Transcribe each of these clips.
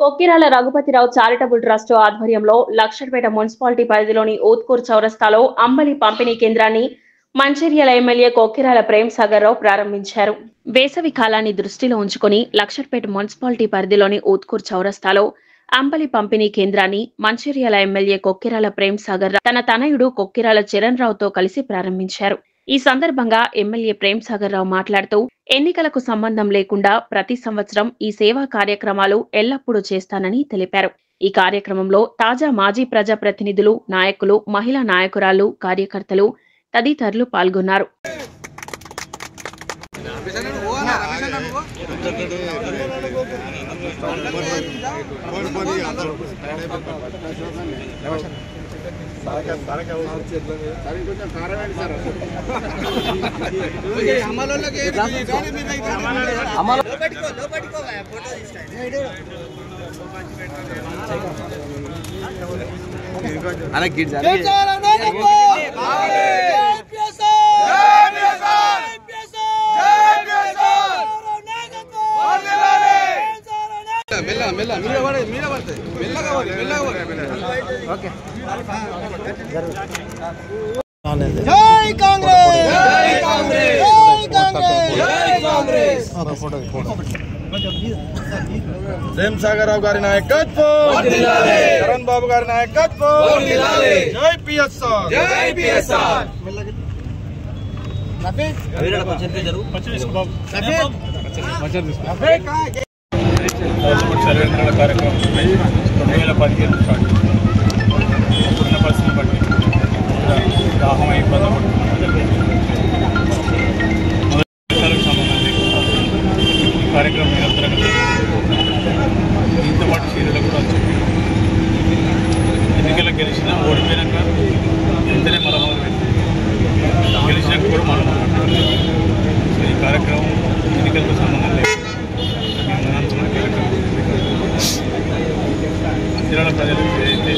Kokkirala Raghupathi Rao charitable trust ఆధ్వర్యంలో Luxettipet municipality పరిధిలోని ఊత్కూర్ చౌరస్తాలో అంబలి పంపిణీ కేంద్రాన్ని మంచిర్యాల ఎమ్మెల్యే కొక్కిరాల ప్రేమ్ సాగర్ రావు ప్రారంభించారు. వేసవి కాలాన్ని దృష్టిలో ఉంచుకొని లక్షర్పేట మున్సిపాలిటీ పరిధిలోని ఊత్కూర్ చౌరస్తాలో అంబలి పంపిణీ కేంద్రాన్ని మంచిర్యాల ఎమ్మెల్యే కొక్కిరాల ప్రేమ్ సాగర్ రావు తన తనయుడు కొక్కిరాల చరణ్ రావుతో కలిసి ప్రారంభించారు. ఈ సందర్భంగా ఎమ్మెల్యే ప్రేమ్ సాగర్ రావు మాట్లాడుతూ ఎన్నికలకు సంబంధం లేకుండా ప్రతి సంవత్సరం ఈ సేవా కార్యక్రమాలు ఎల్లప్పుడూ చేస్తానని తెలిపారు. ఈ కార్యక్రమంలో తాజా మాజీ ప్రజాప్రతినిధులు, నాయకులు, మహిళా నాయకురాలు, కార్యకర్తలు తదితరులు పాల్గొన్నారు. ప్రేమ్ సాగర్ రావు గారి నాయకత్వం, చరణ్ బాబు గారి నాయకత్వం, జై పిఎస్ఆర్, జై పిఎస్ఆర్. సర్వేంద్రాల కార్యక్రమం 2015 స్టార్ట్. ఇప్పుడున్న పరిస్థితిని బట్టి దాహం ఇబ్బంది సంబంధం లేకుండా ఈ కార్యక్రమం నిరంతరంగా దీంతో పాటు చీరలు కూడా వచ్చి ఎన్నికలకు గెలిచినా ఓడిపోయినాక వెంటనే మళ్ళీ మొదలుపెట్టి గెలిచినాక కూడా మళ్ళీ ఈ కార్యక్రమం ఎన్నికలతో సంబంధం లేదు. మంచిర్యాల ప్రజలు ఏదైతే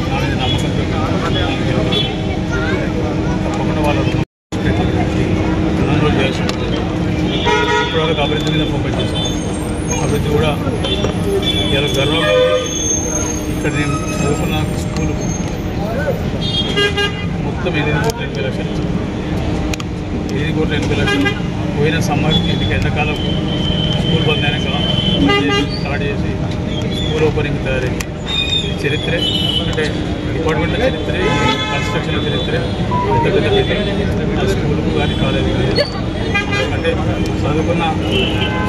నా మీద నమ్మకంతో తప్పకుండా వాళ్ళ రుణం చేసుకుంటారు. ఇప్పటివరకు అభివృద్ధి మీద ఫోకస్ చేస్తాం. అభివృద్ధి కూడా ఇలా గర్వంగా ఇక్కడ నేను చదువుకున్న స్కూల్ మొత్తం 8,80,00,000 ఇచ్చాను. 7,80,00,000 పోయిన సమ్మర్కి ఇంటికి ఎండాకాలం స్కూల్ బంద్ అయినాక స్టార్ట్ చేసి స్కూల్ ఓపెనింగ్ తయారైంది. చరిత్రే అంటే డిపార్ట్మెంట్ చరిత్రే, కన్స్ట్రక్షన్ చరిత్రే, పెద్ద పెద్ద బిల్డింగ్ స్కూల్కు కానీ కాలేజీ కానీ అంటే చదువుకున్న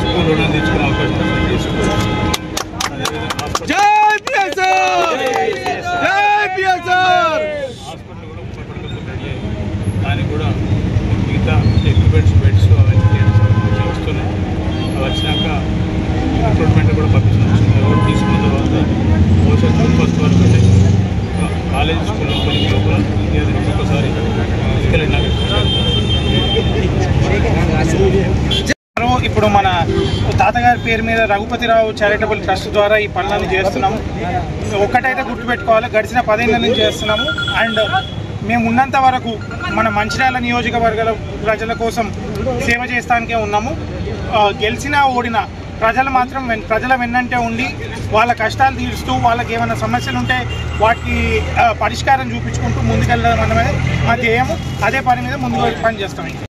స్కూల్ రుణం తెచ్చుకునే అవకాశం తీసుకోవాలి. హాస్పిటల్ కూడా 30 పడకలతో రెడీ దానికి కూడా మిగతా ఎక్విప్మెంట్స్, బెడ్స్ అవన్నీ వస్తున్నాయి. అవి వచ్చినాక రిక్రూట్మెంట్ కూడా పంపించాను. ఎవరు తీసుకున్న తర్వాత భవిష్యత్తు ఫస్ట్ వరకు అంటే కాలేజ్ స్కూల్ ఓపెనింగ్ లోపల ఒక్కొక్కసారి ఇప్పుడు మన తాతగారి పేరు మీద రఘుపతిరావు చారిటబుల్ ట్రస్ట్ ద్వారా ఈ పనులను చేస్తున్నాము. ఒక్కటైతే గుర్తుపెట్టుకోవాలి, గడిచిన 10 ఏళ్ళ నుంచి చేస్తున్నాము. అండ్ మేము ఉన్నంత వరకు మన మంచిర్యాల నియోజకవర్గాల ప్రజల కోసం సేవ చేస్తానికే ఉన్నాము. గెలిచినా ఓడినా ప్రజలు మాత్రం ప్రజల వెన్నంటే ఉండి వాళ్ళ కష్టాలు తీరుస్తూ, వాళ్ళకి ఏమైనా సమస్యలు ఉంటే వాటికి పరిష్కారం చూపించుకుంటూ ముందుకెళ్ళడం అనేది మా ధ్యేయము. అదే పని మీద ముందు పని చేస్తాం.